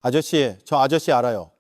아저씨, 저 아저씨 알아요.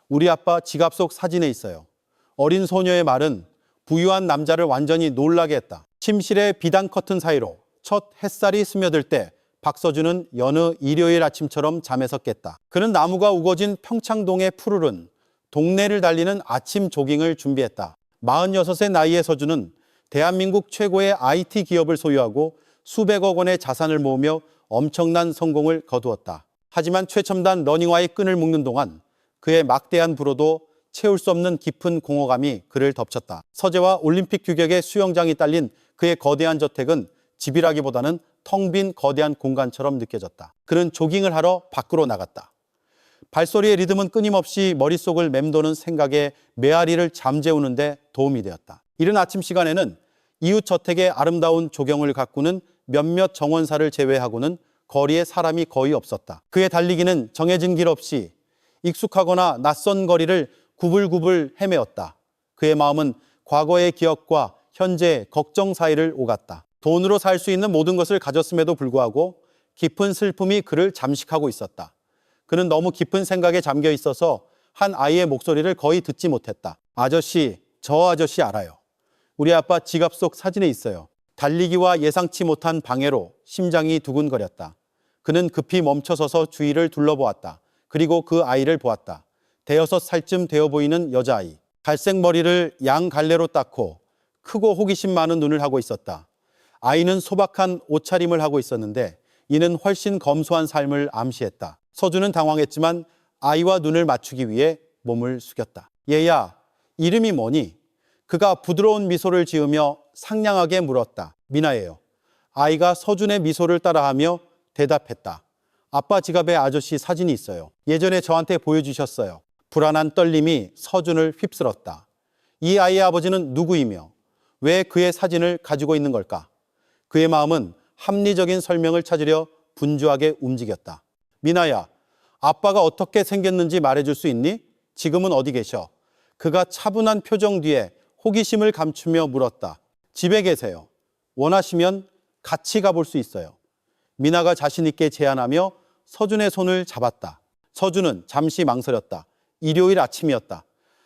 우리 아빠 지갑 속 사진에 있어요. 어린 소녀의 말은 부유한 남자를 완전히 놀라게 했다. 침실의 비단 커튼 사이로 첫 햇살이 스며들 때 박서준은 여느 일요일 아침처럼 잠에서 깼다. 그는 나무가 우거진 평창동의 푸르른 동네를 달리는 아침 조깅을 준비했다. 46의 나이의 서준은 대한민국 최고의 IT 기업을 소유하고 수백억 원의 자산을 모으며 엄청난 성공을 거두었다. 하지만 최첨단 러닝화의 끈을 묶는 동안 그의 막대한 불호도 채울 수 없는 깊은 공허감이 그를 덮쳤다. 서재와 올림픽 규격의 수영장이 딸린 그의 거대한 저택은 집이라기보다는 텅 빈 거대한 공간처럼 느껴졌다. 그는 조깅을 하러 밖으로 나갔다. 발소리의 리듬은 끊임없이 머릿속을 맴도는 생각에 메아리를 잠재우는 데 도움이 되었다. 이른 아침 시간에는 이웃 저택의 아름다운 조경을 가꾸는 몇몇 정원사를 제외하고는 거리에 사람이 거의 없었다. 그의 달리기는 정해진 길 없이 익숙하거나 낯선 거리를 구불구불 헤매었다. 그의 마음은 과거의 기억과 현재의 걱정 사이를 오갔다. 돈으로 살 수 있는 모든 것을 가졌음에도 불구하고 깊은 슬픔이 그를 잠식하고 있었다. 그는 너무 깊은 생각에 잠겨 있어서 한 아이의 목소리를 거의 듣지 못했다. 아저씨, 저 아저씨 알아요. 우리 아빠 지갑 속 사진에 있어요. 달리기와 예상치 못한 방해로 심장이 두근거렸다. 그는 급히 멈춰서서 주위를 둘러보았다. 그리고 그 아이를 보았다. 5살쯤 되어 보이는 여자아이. 갈색 머리를 양갈래로 닦고 크고 호기심 많은 눈을 하고 있었다. 아이는 소박한 옷차림을 하고 있었는데 이는 훨씬 검소한 삶을 암시했다. 서준은 당황했지만 아이와 눈을 맞추기 위해 몸을 숙였다. 얘야, 이름이 뭐니? 그가 부드러운 미소를 지으며 상냥하게 물었다. 미나예요. 아이가 서준의 미소를 따라하며 대답했다. 아빠 지갑에 아저씨 사진이 있어요. 예전에 저한테 보여주셨어요. 불안한 떨림이 서준을 휩쓸었다. 이 아이의 아버지는 누구이며 왜 그의 사진을 가지고 있는 걸까? 그의 마음은 합리적인 설명을 찾으려 분주하게 움직였다. 미나야, 아빠가 어떻게 생겼는지 말해줄 수 있니? 지금은 어디 계셔? 그가 차분한 표정 뒤에 호기심을 감추며 물었다. 집에 계세요. 원하시면 같이 가볼 수 있어요. 미나가 자신 있게 제안하며 서준의 손을 잡았다. 서준은 잠시 망설였다. 일요일 아침이었다.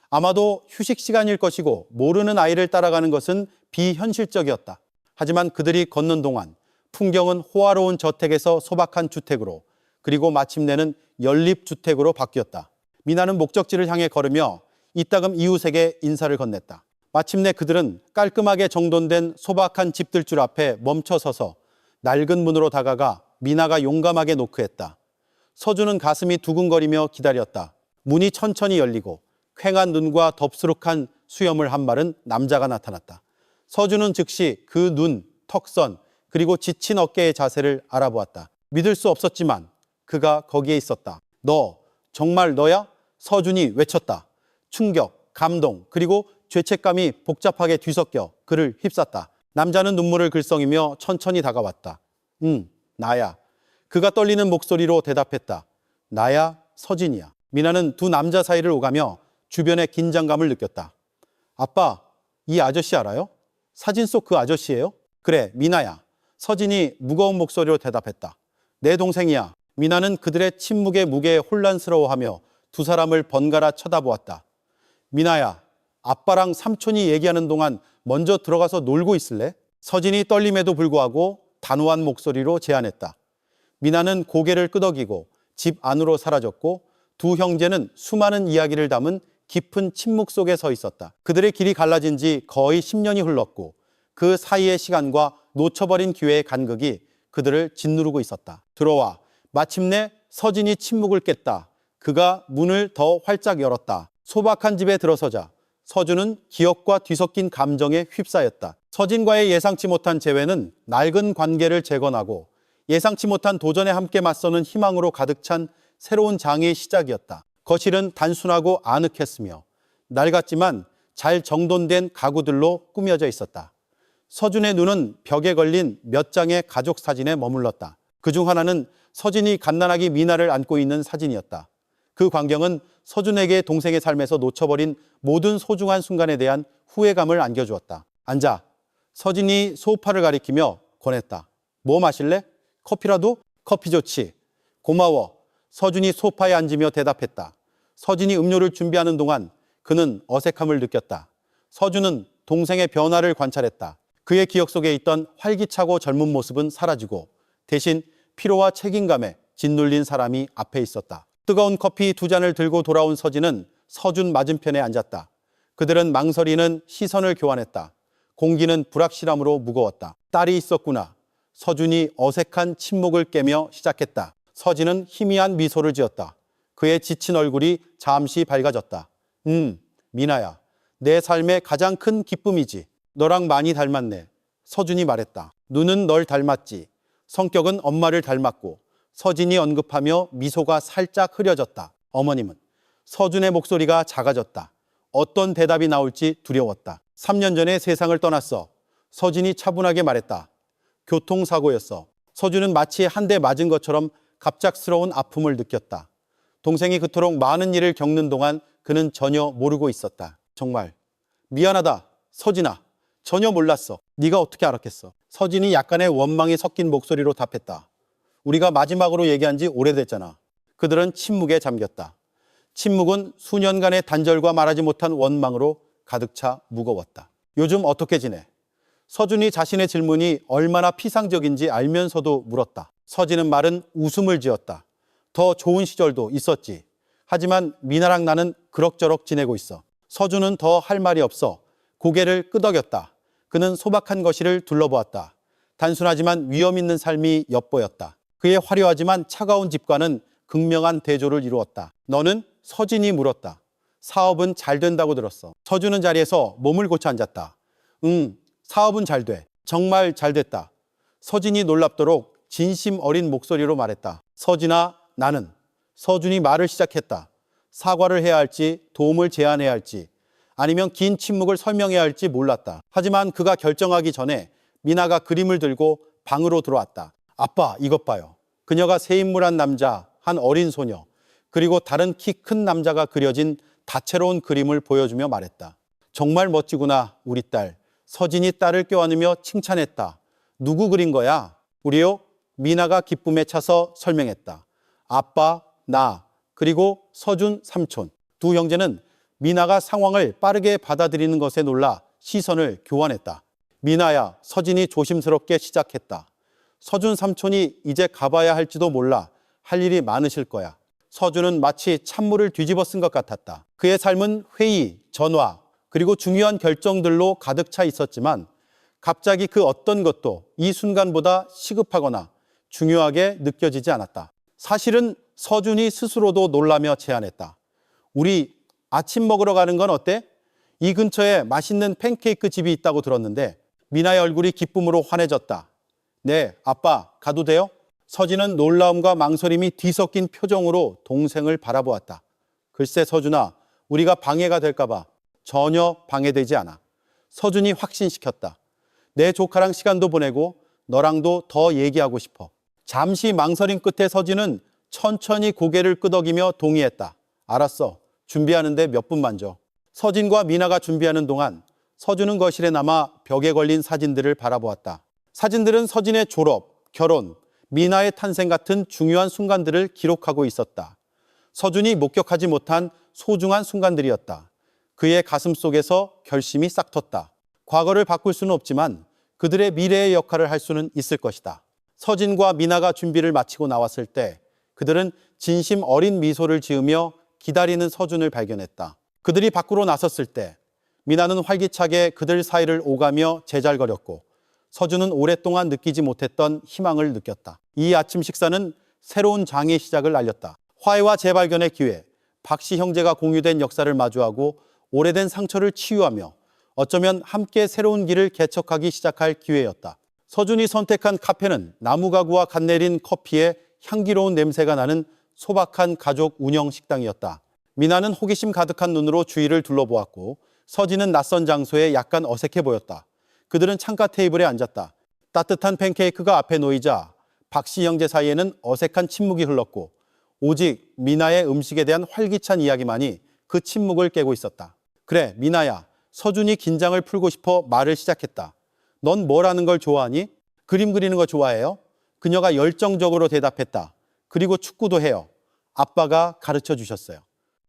아마도 휴식 시간일 것이고 모르는 아이를 따라가는 것은 비현실적이었다. 하지만 그들이 걷는 동안 풍경은 호화로운 저택에서 소박한 주택으로 그리고 마침내는 연립주택으로 바뀌었다. 미나는 목적지를 향해 걸으며 이따금 이웃에게 인사를 건넸다. 마침내 그들은 깔끔하게 정돈된 소박한 집들줄 앞에 멈춰서서 낡은 문으로 다가가 미나가 용감하게 노크했다. 서준은 가슴이 두근거리며 기다렸다. 문이 천천히 열리고 퀭한 눈과 덥수룩한 수염을 한 마른 남자가 나타났다. 서준은 즉시 그 눈, 턱선, 그리고 지친 어깨의 자세를 알아보았다. 믿을 수 없었지만 그가 거기에 있었다. 너, 정말 너야? 서준이 외쳤다. 충격, 감동, 그리고 죄책감이 복잡하게 뒤섞여 그를 휩쌌다. 남자는 눈물을 글썽이며 천천히 다가왔다. 나야. 그가 떨리는 목소리로 대답했다. 나야, 서진이야. 미나는 두 남자 사이를 오가며 주변의 긴장감을 느꼈다. 아빠, 이 아저씨 알아요? 사진 속 그 아저씨예요? 그래, 미나야. 서진이 무거운 목소리로 대답했다. 내 동생이야. 미나는 그들의 침묵의 무게에 혼란스러워하며 두 사람을 번갈아 쳐다보았다. 미나야, 아빠랑 삼촌이 얘기하는 동안 먼저 들어가서 놀고 있을래? 서진이 떨림에도 불구하고 단호한 목소리로 제안했다. 미나는 고개를 끄덕이고 집 안으로 사라졌고 두 형제는 수많은 이야기를 담은 깊은 침묵 속에 서 있었다. 그들의 길이 갈라진 지 거의 10년이 흘렀고 그 사이의 시간과 놓쳐버린 기회의 간극이 그들을 짓누르고 있었다. 들어와. 마침내 서진이 침묵을 깼다. 그가 문을 더 활짝 열었다. 소박한 집에 들어서자 서준은 기억과 뒤섞인 감정에 휩싸였다. 서진과의 예상치 못한 재회는 낡은 관계를 재건하고 예상치 못한 도전에 함께 맞서는 희망으로 가득 찬 새로운 장의 시작이었다. 거실은 단순하고 아늑했으며 낡았지만 잘 정돈된 가구들로 꾸며져 있었다. 서준의 눈은 벽에 걸린 몇 장의 가족 사진에 머물렀다. 그중 하나는 서진이 갓난아기 미나를 안고 있는 사진이었다. 그 광경은 서준에게 동생의 삶에서 놓쳐버린 모든 소중한 순간에 대한 후회감을 안겨주었다. 앉아. 서진이 소파를 가리키며 권했다. 뭐 마실래? 커피라도? 커피 좋지. 고마워. 서준이 소파에 앉으며 대답했다. 서진이 음료를 준비하는 동안 그는 어색함을 느꼈다. 서준은 동생의 변화를 관찰했다. 그의 기억 속에 있던 활기차고 젊은 모습은 사라지고 대신 피로와 책임감에 짓눌린 사람이 앞에 있었다. 뜨거운 커피 2잔을 들고 돌아온 서진은 서준 맞은편에 앉았다. 그들은 망설이는 시선을 교환했다. 공기는 불확실함으로 무거웠다. 딸이 있었구나. 서준이 어색한 침묵을 깨며 시작했다. 서진은 희미한 미소를 지었다. 그의 지친 얼굴이 잠시 밝아졌다. 미나야, 내 삶의 가장 큰 기쁨이지. 너랑 많이 닮았네. 서준이 말했다. 눈은 널 닮았지. 성격은 엄마를 닮았고. 서진이 언급하며 미소가 살짝 흐려졌다. 어머님은. 서준의 목소리가 작아졌다. 어떤 대답이 나올지 두려웠다. 3년 전에 세상을 떠났어. 서진이 차분하게 말했다. 교통사고였어. 서준은 마치 한 대 맞은 것처럼 갑작스러운 아픔을 느꼈다. 동생이 그토록 많은 일을 겪는 동안 그는 전혀 모르고 있었다. 정말 미안하다, 서진아. 전혀 몰랐어. 네가 어떻게 알았겠어? 서진이 약간의 원망이 섞인 목소리로 답했다. 우리가 마지막으로 얘기한 지 오래됐잖아. 그들은 침묵에 잠겼다. 침묵은 수년간의 단절과 말하지 못한 원망으로 가득 차 무거웠다. 요즘 어떻게 지내? 서준이 자신의 질문이 얼마나 피상적인지 알면서도 물었다. 서진은 말은 웃음을 지었다. 더 좋은 시절도 있었지. 하지만 미나랑 나는 그럭저럭 지내고 있어. 서준은 더 할 말이 없어 고개를 끄덕였다. 그는 소박한 거실을 둘러보았다. 단순하지만 위험 있는 삶이 엿보였다. 그의 화려하지만 차가운 집과는 극명한 대조를 이루었다. 너는? 서진이 물었다. 사업은 잘 된다고 들었어. 서준은 자리에서 몸을 고쳐 앉았다. 사업은 잘 돼. 정말 잘 됐다. 서진이 놀랍도록 진심 어린 목소리로 말했다. 서진아, 나는. 서준이 말을 시작했다. 사과를 해야 할지, 도움을 제안해야 할지, 아니면 긴 침묵을 설명해야 할지 몰랐다. 하지만 그가 결정하기 전에 미나가 그림을 들고 방으로 들어왔다. 아빠, 이것 봐요. 그녀가 새 인물한 남자, 한 어린 소녀, 그리고 다른 키 큰 남자가 그려진 다채로운 그림을 보여주며 말했다. 정말 멋지구나, 우리 딸. 서진이 딸을 껴안으며 칭찬했다. 누구 그린 거야? 우리요? 미나가 기쁨에 차서 설명했다. 아빠, 나, 그리고 서준 삼촌. 두 형제는 미나가 상황을 빠르게 받아들이는 것에 놀라 시선을 교환했다. 미나야, 서진이 조심스럽게 시작했다. 서준 삼촌이 이제 가봐야 할지도 몰라. 할 일이 많으실 거야. 서준은 마치 찬물을 뒤집어 쓴 것 같았다. 그의 삶은 회의, 전화, 그리고 중요한 결정들로 가득 차 있었지만 갑자기 그 어떤 것도 이 순간보다 시급하거나 중요하게 느껴지지 않았다. 사실은 서준이 스스로도 놀라며 제안했다. 우리 아침 먹으러 가는 건 어때? 이 근처에 맛있는 팬케이크 집이 있다고 들었는데. 미나의 얼굴이 기쁨으로 환해졌다. 네, 아빠, 가도 돼요? 서진은 놀라움과 망설임이 뒤섞인 표정으로 동생을 바라보았다. 글쎄 서준아, 우리가 방해가 될까 봐. 전혀 방해되지 않아. 서준이 확신시켰다. 내 조카랑 시간도 보내고 너랑도 더 얘기하고 싶어. 잠시 망설임 끝에 서진은 천천히 고개를 끄덕이며 동의했다. 알았어. 준비하는데 몇 분만 줘. 서진과 미나가 준비하는 동안 서준은 거실에 남아 벽에 걸린 사진들을 바라보았다. 사진들은 서진의 졸업, 결혼, 미나의 탄생 같은 중요한 순간들을 기록하고 있었다. 서준이 목격하지 못한 소중한 순간들이었다. 그의 가슴 속에서 결심이 싹텄다. 과거를 바꿀 수는 없지만 그들의 미래의 역할을 할 수는 있을 것이다. 서진과 미나가 준비를 마치고 나왔을 때 그들은 진심 어린 미소를 지으며 기다리는 서준을 발견했다. 그들이 밖으로 나섰을 때 미나는 활기차게 그들 사이를 오가며 제잘거렸고 서준은 오랫동안 느끼지 못했던 희망을 느꼈다. 이 아침 식사는 새로운 장의 시작을 알렸다. 화해와 재발견의 기회, 박씨 형제가 공유된 역사를 마주하고 오래된 상처를 치유하며 어쩌면 함께 새로운 길을 개척하기 시작할 기회였다. 서준이 선택한 카페는 나무 가구와 갓 내린 커피에 향기로운 냄새가 나는 소박한 가족 운영 식당이었다. 미나는 호기심 가득한 눈으로 주위를 둘러보았고 서진은 낯선 장소에 약간 어색해 보였다. 그들은 창가 테이블에 앉았다. 따뜻한 팬케이크가 앞에 놓이자 박씨 형제 사이에는 어색한 침묵이 흘렀고 오직 미나의 음식에 대한 활기찬 이야기만이 그 침묵을 깨고 있었다. 그래, 미나야. 서준이 긴장을 풀고 싶어 말을 시작했다. 넌 뭘 하는 걸 좋아하니? 그림 그리는 거 좋아해요? 그녀가 열정적으로 대답했다. 그리고 축구도 해요. 아빠가 가르쳐 주셨어요.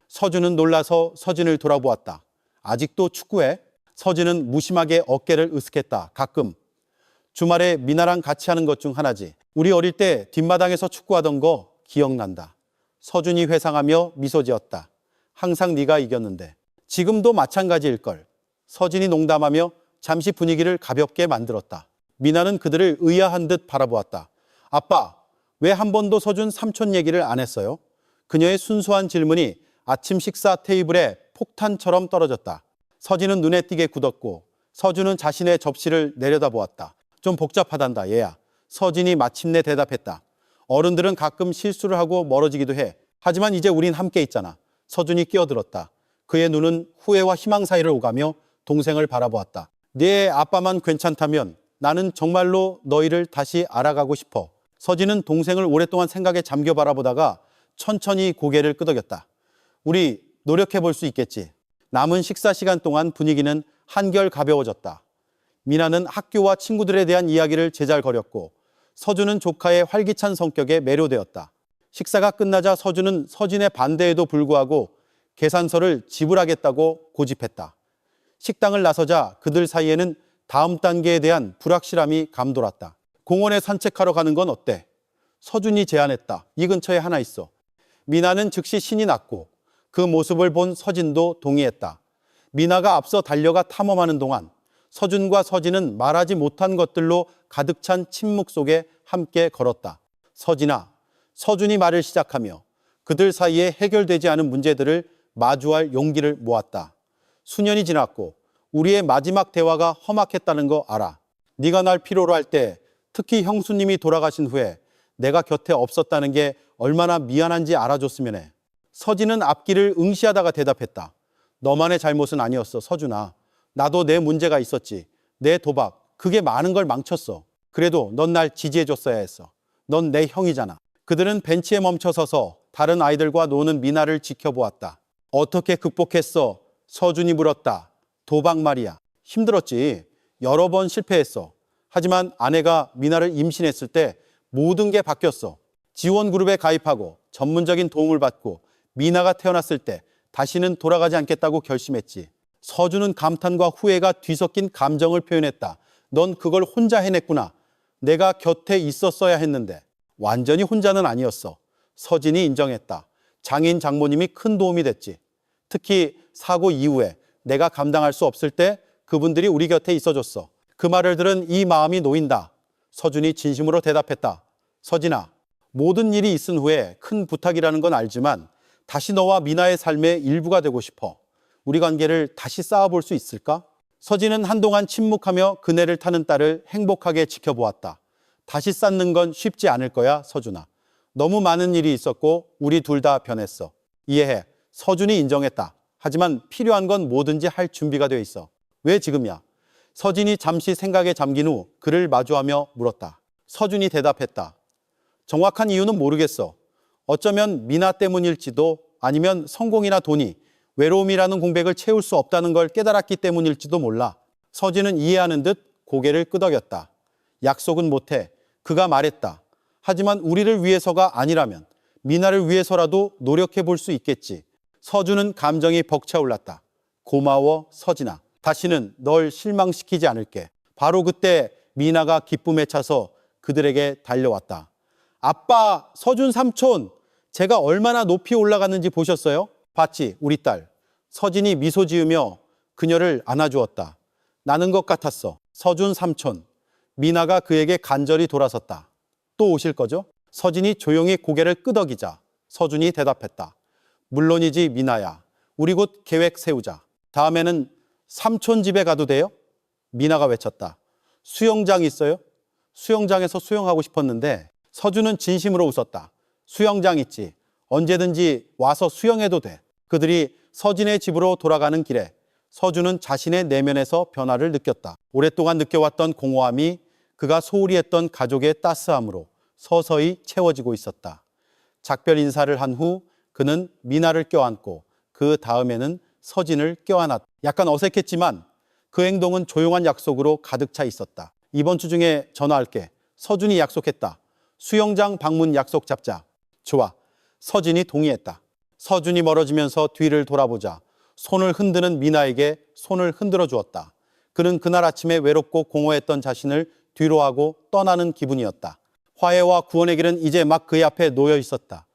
서준은 놀라서 서진을 돌아보았다. 아직도 축구해? 서진은 무심하게 어깨를 으쓱했다. 가끔. 주말에 미나랑 같이 하는 것 중 하나지. 우리 어릴 때 뒷마당에서 축구하던 거 기억난다. 서준이 회상하며 미소 지었다. 항상 네가 이겼는데. 지금도 마찬가지일걸. 서진이 농담하며 잠시 분위기를 가볍게 만들었다. 미나는 그들을 의아한 듯 바라보았다. 아빠, 왜 한 번도 서준 삼촌 얘기를 안 했어요? 그녀의 순수한 질문이 아침 식사 테이블에 폭탄처럼 떨어졌다. 서진은 눈에 띄게 굳었고 서준은 자신의 접시를 내려다보았다. 좀 복잡하단다, 얘야. 서진이 마침내 대답했다. 어른들은 가끔 실수를 하고 멀어지기도 해. 하지만 이제 우린 함께 있잖아. 서준이 끼어들었다. 그의 눈은 후회와 희망 사이를 오가며 동생을 바라보았다. 네 아빠만 괜찮다면 나는 정말로 너희를 다시 알아가고 싶어. 서진은 동생을 오랫동안 생각에 잠겨 바라보다가 천천히 고개를 끄덕였다. 우리 노력해 볼 수 있겠지. 남은 식사 시간 동안 분위기는 한결 가벼워졌다. 미나는 학교와 친구들에 대한 이야기를 제잘거렸고 서준은 조카의 활기찬 성격에 매료되었다. 식사가 끝나자 서준은 서진의 반대에도 불구하고 계산서를 지불하겠다고 고집했다. 식당을 나서자 그들 사이에는 다음 단계에 대한 불확실함이 감돌았다. 공원에 산책하러 가는 건 어때? 서준이 제안했다. 이 근처에 하나 있어. 미나는 즉시 신이 났고 그 모습을 본 서진도 동의했다. 미나가 앞서 달려가 탐험하는 동안 서준과 서진은 말하지 못한 것들로 가득 찬 침묵 속에 함께 걸었다. 서진아, 서준이 말을 시작하며 그들 사이에 해결되지 않은 문제들을 마주할 용기를 모았다. 수년이 지났고 우리의 마지막 대화가 험악했다는 거 알아. 네가 날 필요로 할 때, 특히 형수님이 돌아가신 후에 내가 곁에 없었다는 게 얼마나 미안한지 알아줬으면 해. 서진은 앞길을 응시하다가 대답했다. 너만의 잘못은 아니었어, 서준아. 나도 내 문제가 있었지. 내 도박, 그게 많은 걸 망쳤어. 그래도 넌 날 지지해줬어야 했어. 넌 내 형이잖아. 그들은 벤치에 멈춰서서 다른 아이들과 노는 미나를 지켜보았다. 어떻게 극복했어? 서준이 물었다. 도박 말이야. 힘들었지. 여러 번 실패했어. 하지만 아내가 미나를 임신했을 때 모든 게 바뀌었어. 지원 그룹에 가입하고 전문적인 도움을 받고 미나가 태어났을 때 다시는 돌아가지 않겠다고 결심했지. 서준은 감탄과 후회가 뒤섞인 감정을 표현했다. 넌 그걸 혼자 해냈구나. 내가 곁에 있었어야 했는데. 완전히 혼자는 아니었어. 서진이 인정했다. 장인 장모님이 큰 도움이 됐지. 특히 사고 이후에 내가 감당할 수 없을 때 그분들이 우리 곁에 있어줬어. 그 말을 들은 이 마음이 놓인다. 서준이 진심으로 대답했다. 서진아, 모든 일이 있은 후에 큰 부탁이라는 건 알지만 다시 너와 미나의 삶의 일부가 되고 싶어. 우리 관계를 다시 쌓아볼 수 있을까? 서진은 한동안 침묵하며 그네를 타는 딸을 행복하게 지켜보았다. 다시 쌓는 건 쉽지 않을 거야, 서준아. 너무 많은 일이 있었고 우리 둘 다 변했어. 이해해. 서준이 인정했다. 하지만 필요한 건 뭐든지 할 준비가 되어 있어. 왜 지금이야? 서진이 잠시 생각에 잠긴 후 그를 마주하며 물었다. 서준이 대답했다. 정확한 이유는 모르겠어. 어쩌면 미나 때문일지도 아니면 성공이나 돈이 외로움이라는 공백을 채울 수 없다는 걸 깨달았기 때문일지도 몰라. 서진은 이해하는 듯 고개를 끄덕였다. 약속은 못해. 그가 말했다. 하지만 우리를 위해서가 아니라면 미나를 위해서라도 노력해 볼 수 있겠지. 서준은 감정이 벅차올랐다. 고마워, 서진아. 다시는 널 실망시키지 않을게. 바로 그때 미나가 기쁨에 차서 그들에게 달려왔다. 아빠, 서준 삼촌, 제가 얼마나 높이 올라갔는지 보셨어요? 봤지, 우리 딸. 서진이 미소 지으며 그녀를 안아주었다. 나는 것 같았어. 서준 삼촌. 미나가 그에게 간절히 돌아섰다. 또 오실 거죠? 서진이 조용히 고개를 끄덕이자 서준이 대답했다. 물론이지, 미나야. 우리 곧 계획 세우자. 다음에는 삼촌 집에 가도 돼요? 미나가 외쳤다. 수영장 있어요? 수영장에서 수영하고 싶었는데. 서준은 진심으로 웃었다. 수영장 있지. 언제든지 와서 수영해도 돼. 그들이 서진의 집으로 돌아가는 길에 서준은 자신의 내면에서 변화를 느꼈다. 오랫동안 느껴왔던 공허함이 그가 소홀히 했던 가족의 따스함으로 서서히 채워지고 있었다. 작별 인사를 한 후 그는 미나를 껴안고 그 다음에는 서진을 껴안았다. 약간 어색했지만 그 행동은 조용한 약속으로 가득 차 있었다. 이번 주 중에 전화할게. 서준이 약속했다. 수영장 방문 약속 잡자. 좋아. 서진이 동의했다. 서준이 멀어지면서 뒤를 돌아보자 손을 흔드는 미나에게 손을 흔들어 주었다. 그는 그날 아침에 외롭고 공허했던 자신을 뒤로하고 떠나는 기분이었다. 화해와 구원의 길은 이제 막 그의 앞에 놓여 있었다.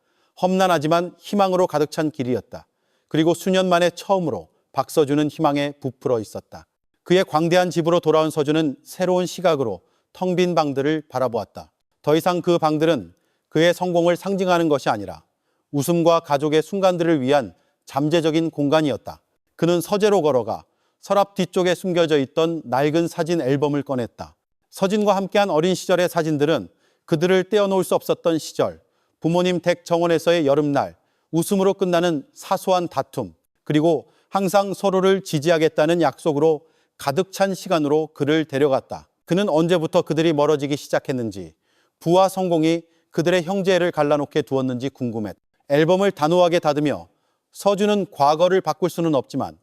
험난하지만 희망으로 가득 찬 길이었다. 그리고 수년 만에 처음으로 박서준은 희망에 부풀어 있었다. 그의 광대한 집으로 돌아온 서준은 새로운 시각으로 텅 빈 방들을 바라보았다. 더 이상 그 방들은 그의 성공을 상징하는 것이 아니라 웃음과 가족의 순간들을 위한 잠재적인 공간이었다. 그는 서재로 걸어가 서랍 뒤쪽에 숨겨져 있던 낡은 사진 앨범을 꺼냈다. 서진과 함께한 어린 시절의 사진들은 그들을 떼어놓을 수 없었던 시절, 부모님 댁 정원에서의 여름날, 웃음으로 끝나는 사소한 다툼, 그리고 항상 서로를 지지하겠다는 약속으로 가득 찬 시간으로 그를 데려갔다. 그는 언제부터 그들이 멀어지기 시작했는지, 부와 성공이 그들의 형제를 갈라놓게 두었는지 궁금했다. 앨범을 단호하게 닫으며 서준은 과거를 바꿀 수는 없지만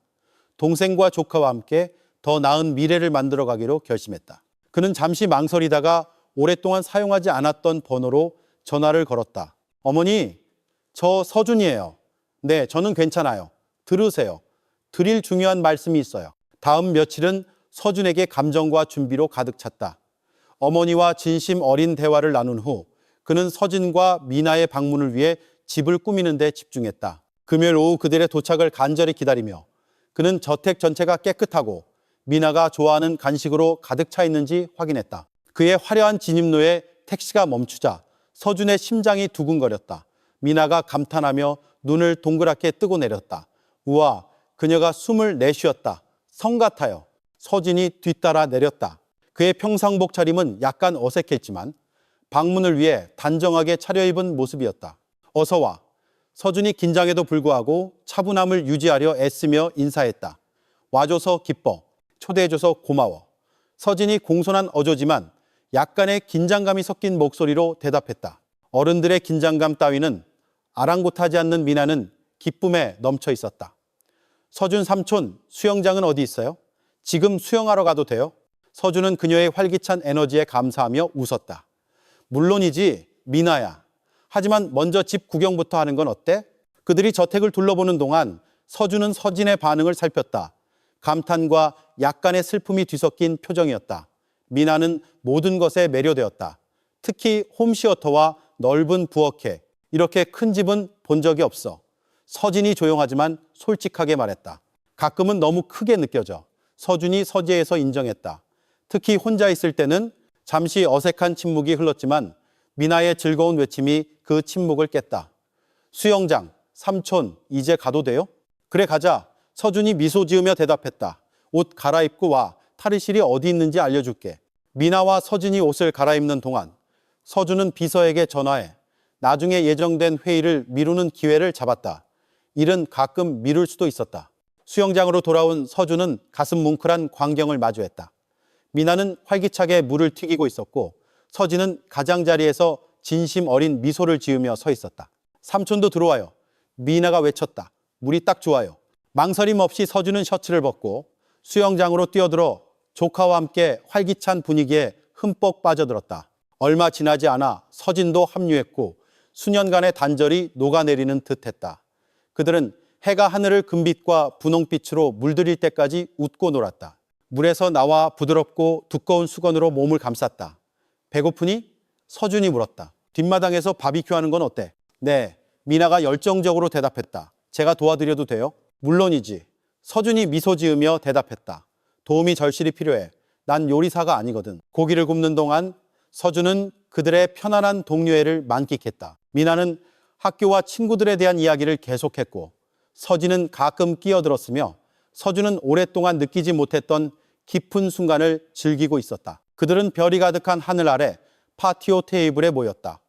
동생과 조카와 함께 더 나은 미래를 만들어가기로 결심했다. 그는 잠시 망설이다가 오랫동안 사용하지 않았던 번호로 전화를 걸었다. 어머니, 저 서준이에요. 네, 저는 괜찮아요. 들으세요. 드릴 중요한 말씀이 있어요. 다음 며칠은 서준에게 감정과 준비로 가득 찼다. 어머니와 진심 어린 대화를 나눈 후 그는 서진과 미나의 방문을 위해 집을 꾸미는 데 집중했다. 금요일 오후 그들의 도착을 간절히 기다리며 그는 저택 전체가 깨끗하고 미나가 좋아하는 간식으로 가득 차 있는지 확인했다. 그의 화려한 진입로에 택시가 멈추자 서준의 심장이 두근거렸다. 미나가 감탄하며 눈을 동그랗게 뜨고 내렸다. 우와, 그녀가 숨을 내쉬었다. 성 같아요. 서진이 뒤따라 내렸다. 그의 평상복 차림은 약간 어색했지만 방문을 위해 단정하게 차려입은 모습이었다. 어서 와. 서준이 긴장에도 불구하고 차분함을 유지하려 애쓰며 인사했다. 와줘서 기뻐. 초대해줘서 고마워. 서진이 공손한 어조지만 약간의 긴장감이 섞인 목소리로 대답했다. 어른들의 긴장감 따위는 아랑곳하지 않는 미나는 기쁨에 넘쳐 있었다. 서준 삼촌, 수영장은 어디 있어요? 지금 수영하러 가도 돼요? 서준은 그녀의 활기찬 에너지에 감사하며 웃었다. 물론이지, 미나야. 하지만 먼저 집 구경부터 하는 건 어때? 그들이 저택을 둘러보는 동안 서준은 서진의 반응을 살폈다. 감탄과 약간의 슬픔이 뒤섞인 표정이었다. 미나는 모든 것에 매료되었다. 특히 홈시어터와 넓은 부엌에 이렇게 큰 집은 본 적이 없어. 서진이 조용하지만 솔직하게 말했다. 가끔은 너무 크게 느껴져. 서준이 서재에서 인정했다. 특히 혼자 있을 때는 잠시 어색한 침묵이 흘렀지만 미나의 즐거운 외침이 그 침묵을 깼다. 수영장, 삼촌, 이제 가도 돼요? 그래, 가자. 서준이 미소 지으며 대답했다. 옷 갈아입고 와. 탈의실이 어디 있는지 알려줄게. 미나와 서준이 옷을 갈아입는 동안 서준은 비서에게 전화해 나중에 예정된 회의를 미루는 기회를 잡았다. 일은 가끔 미룰 수도 있었다. 수영장으로 돌아온 서준은 가슴 뭉클한 광경을 마주했다. 미나는 활기차게 물을 튀기고 있었고 서진은 가장자리에서 진심 어린 미소를 지으며 서 있었다. 삼촌도 들어와요. 미나가 외쳤다. 물이 딱 좋아요. 망설임 없이 서준은 셔츠를 벗고 수영장으로 뛰어들어 조카와 함께 활기찬 분위기에 흠뻑 빠져들었다. 얼마 지나지 않아 서진도 합류했고 수년간의 단절이 녹아내리는 듯했다. 그들은 해가 하늘을 금빛과 분홍빛으로 물들일 때까지 웃고 놀았다. 물에서 나와 부드럽고 두꺼운 수건으로 몸을 감쌌다. 배고프니? 서준이 물었다. 뒷마당에서 바비큐 하는 건 어때? 네, 미나가 열정적으로 대답했다. 제가 도와드려도 돼요? 물론이지. 서준이 미소 지으며 대답했다. 도움이 절실히 필요해. 난 요리사가 아니거든. 고기를 굽는 동안 서준은 그들의 편안한 동료애를 만끽했다. 미나는 학교와 친구들에 대한 이야기를 계속했고 서진은 가끔 끼어들었으며 서준은 오랫동안 느끼지 못했던 깊은 순간을 즐기고 있었다. 그들은 별이 가득한 하늘 아래 파티오 테이블에 모였다.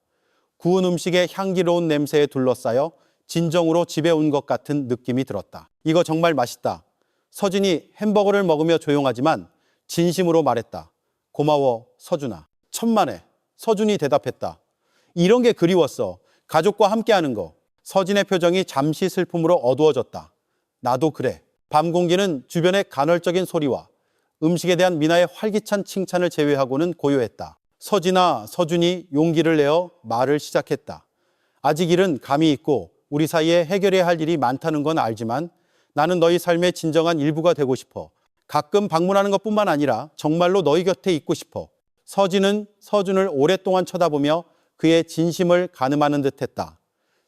구운 음식의 향기로운 냄새에 둘러싸여 진정으로 집에 온 것 같은 느낌이 들었다. 이거 정말 맛있다. 서진이 햄버거를 먹으며 조용하지만 진심으로 말했다. 고마워, 서준아. 천만에. 서준이 대답했다. 이런 게 그리웠어. 가족과 함께하는 거. 서진의 표정이 잠시 슬픔으로 어두워졌다. 나도 그래. 밤 공기는 주변의 간헐적인 소리와 음식에 대한 미나의 활기찬 칭찬을 제외하고는 고요했다. 서진아, 서준이 용기를 내어 말을 시작했다. 아직 일은 감이 있고 우리 사이에 해결해야 할 일이 많다는 건 알지만 나는 너희 삶의 진정한 일부가 되고 싶어. 가끔 방문하는 것뿐만 아니라 정말로 너희 곁에 있고 싶어. 서진은 서준을 오랫동안 쳐다보며 그의 진심을 가늠하는 듯했다.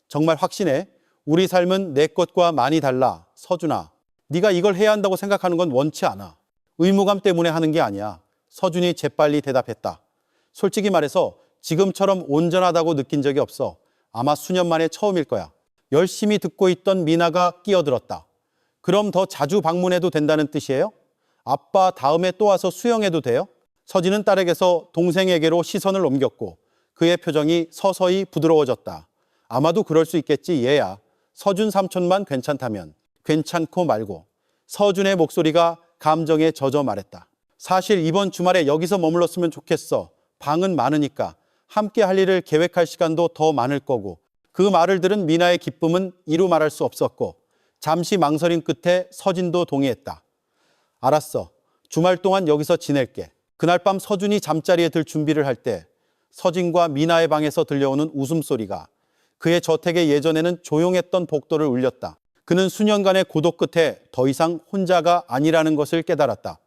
정말 확신해? 우리 삶은 내 것과 많이 달라. 서준아, 네가 이걸 해야 한다고 생각하는 건 원치 않아. 의무감 때문에 하는 게 아니야. 서준이 재빨리 대답했다. 솔직히 말해서 지금처럼 온전하다고 느낀 적이 없어. 아마 수년 만에 처음일 거야. 열심히 듣고 있던 미나가 끼어들었다. 그럼 더 자주 방문해도 된다는 뜻이에요? 아빠 다음에 또 와서 수영해도 돼요? 서진은 딸에게서 동생에게로 시선을 옮겼고 그의 표정이 서서히 부드러워졌다. 아마도 그럴 수 있겠지 얘야. 서준 삼촌만 괜찮다면. 괜찮고 말고. 서준의 목소리가 감정에 젖어 말했다. 사실 이번 주말에 여기서 머물렀으면 좋겠어. 방은 많으니까. 함께 할 일을 계획할 시간도 더 많을 거고. 그 말을 들은 미나의 기쁨은 이루 말할 수 없었고 잠시 망설임 끝에 서진도 동의했다. 알았어. 주말 동안 여기서 지낼게. 그날 밤 서준이 잠자리에 들 준비를 할 때 서진과 미나의 방에서 들려오는 웃음소리가 그의 저택의 예전에는 조용했던 복도를 울렸다. 그는 수년간의 고독 끝에 더 이상 혼자가 아니라는 것을 깨달았다.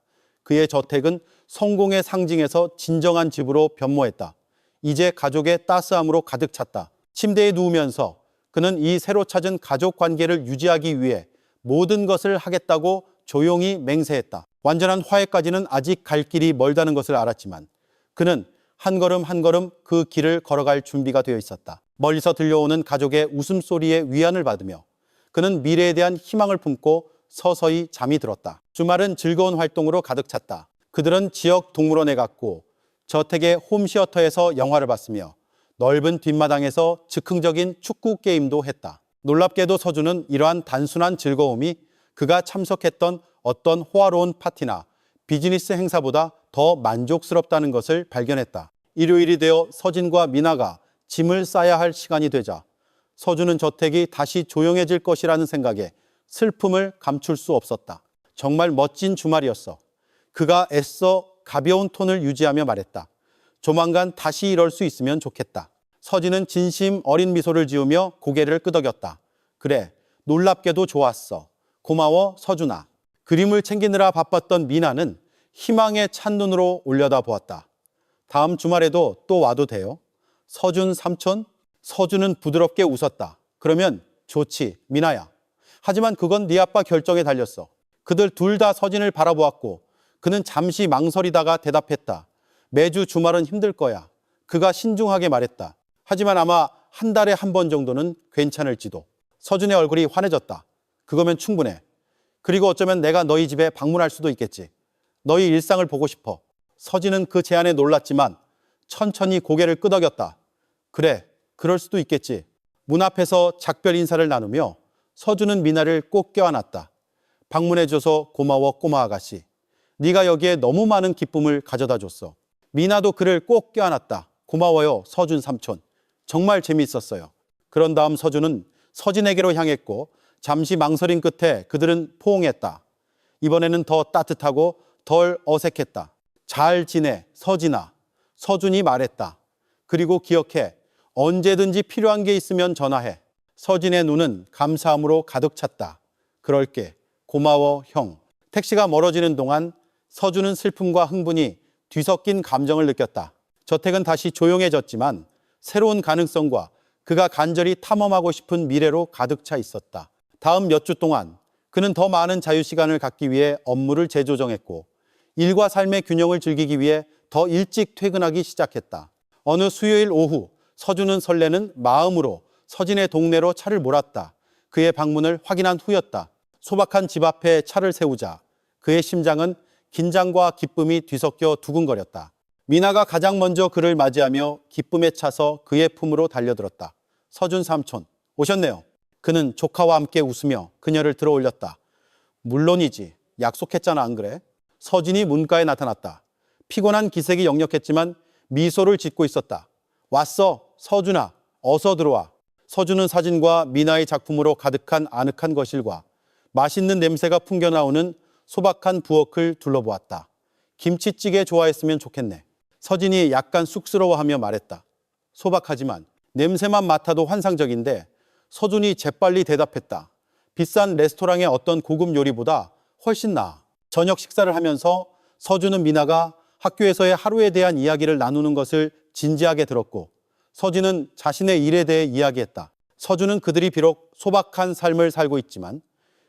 그의 저택은 성공의 상징에서 진정한 집으로 변모했다. 이제 가족의 따스함으로 가득 찼다. 침대에 누우면서 그는 이 새로 찾은 가족 관계를 유지하기 위해 모든 것을 하겠다고 조용히 맹세했다. 완전한 화해까지는 아직 갈 길이 멀다는 것을 알았지만 그는 한 걸음 한 걸음 그 길을 걸어갈 준비가 되어 있었다. 멀리서 들려오는 가족의 웃음소리에 위안을 받으며 그는 미래에 대한 희망을 품고 서서히 잠이 들었다. 주말은 즐거운 활동으로 가득 찼다. 그들은 지역 동물원에 갔고 저택의 홈시어터에서 영화를 봤으며 넓은 뒷마당에서 즉흥적인 축구 게임도 했다. 놀랍게도 서준은 이러한 단순한 즐거움이 그가 참석했던 어떤 호화로운 파티나 비즈니스 행사보다 더 만족스럽다는 것을 발견했다. 일요일이 되어 서진과 미나가 짐을 싸야 할 시간이 되자 서준은 저택이 다시 조용해질 것이라는 생각에 슬픔을 감출 수 없었다. 정말 멋진 주말이었어. 그가 애써 가벼운 톤을 유지하며 말했다. 조만간 다시 이럴 수 있으면 좋겠다. 서진은 진심 어린 미소를 지으며 고개를 끄덕였다. 그래, 놀랍게도 좋았어. 고마워, 서준아. 그림을 챙기느라 바빴던 미나는 희망에 찬 눈으로 올려다 보았다. 다음 주말에도 또 와도 돼요? 서준 삼촌? 서준은 부드럽게 웃었다. 그러면 좋지, 미나야. 하지만 그건 네 아빠 결정에 달렸어. 그들 둘 다 서진을 바라보았고 그는 잠시 망설이다가 대답했다. 매주 주말은 힘들 거야. 그가 신중하게 말했다. 하지만 아마 한 달에 한 번 정도는 괜찮을지도. 서준의 얼굴이 환해졌다. 그거면 충분해. 그리고 어쩌면 내가 너희 집에 방문할 수도 있겠지. 너희 일상을 보고 싶어. 서진은 그 제안에 놀랐지만 천천히 고개를 끄덕였다. 그래, 그럴 수도 있겠지. 문 앞에서 작별 인사를 나누며 서준은 미나를 꼭 껴안았다. 방문해줘서 고마워 꼬마 아가씨. 네가 여기에 너무 많은 기쁨을 가져다 줬어. 미나도 그를 꼭 껴안았다. 고마워요 서준 삼촌. 정말 재미있었어요. 그런 다음 서준은 서진에게로 향했고 잠시 망설임 끝에 그들은 포옹했다. 이번에는 더 따뜻하고 덜 어색했다. 잘 지내 서진아. 서준이 말했다. 그리고 기억해. 언제든지 필요한 게 있으면 전화해. 서진의 눈은 감사함으로 가득 찼다. 그럴게. 고마워 형. 택시가 멀어지는 동안 서준은 슬픔과 흥분이 뒤섞인 감정을 느꼈다. 저택은 다시 조용해졌지만 새로운 가능성과 그가 간절히 탐험하고 싶은 미래로 가득 차 있었다. 다음 몇 주 동안 그는 더 많은 자유시간을 갖기 위해 업무를 재조정했고 일과 삶의 균형을 즐기기 위해 더 일찍 퇴근하기 시작했다. 어느 수요일 오후 서준은 설레는 마음으로 서진의 동네로 차를 몰았다. 그의 방문을 확인한 후였다. 소박한 집 앞에 차를 세우자 그의 심장은 긴장과 기쁨이 뒤섞여 두근거렸다. 미나가 가장 먼저 그를 맞이하며 기쁨에 차서 그의 품으로 달려들었다. 서준 삼촌, 오셨네요. 그는 조카와 함께 웃으며 그녀를 들어올렸다. 물론이지. 약속했잖아, 안 그래? 서진이 문가에 나타났다. 피곤한 기색이 역력했지만 미소를 짓고 있었다. 왔어, 서준아. 어서 들어와. 서준은 사진과 미나의 작품으로 가득한 아늑한 거실과 맛있는 냄새가 풍겨나오는 소박한 부엌을 둘러보았다. 김치찌개 좋아했으면 좋겠네. 서진이 약간 쑥스러워하며 말했다. 소박하지만 냄새만 맡아도 환상적인데 서준이 재빨리 대답했다. 비싼 레스토랑의 어떤 고급 요리보다 훨씬 나아. 저녁 식사를 하면서 서준은 미나가 학교에서의 하루에 대한 이야기를 나누는 것을 진지하게 들었고 서준은 자신의 일에 대해 이야기했다. 서준은 그들이 비록 소박한 삶을 살고 있지만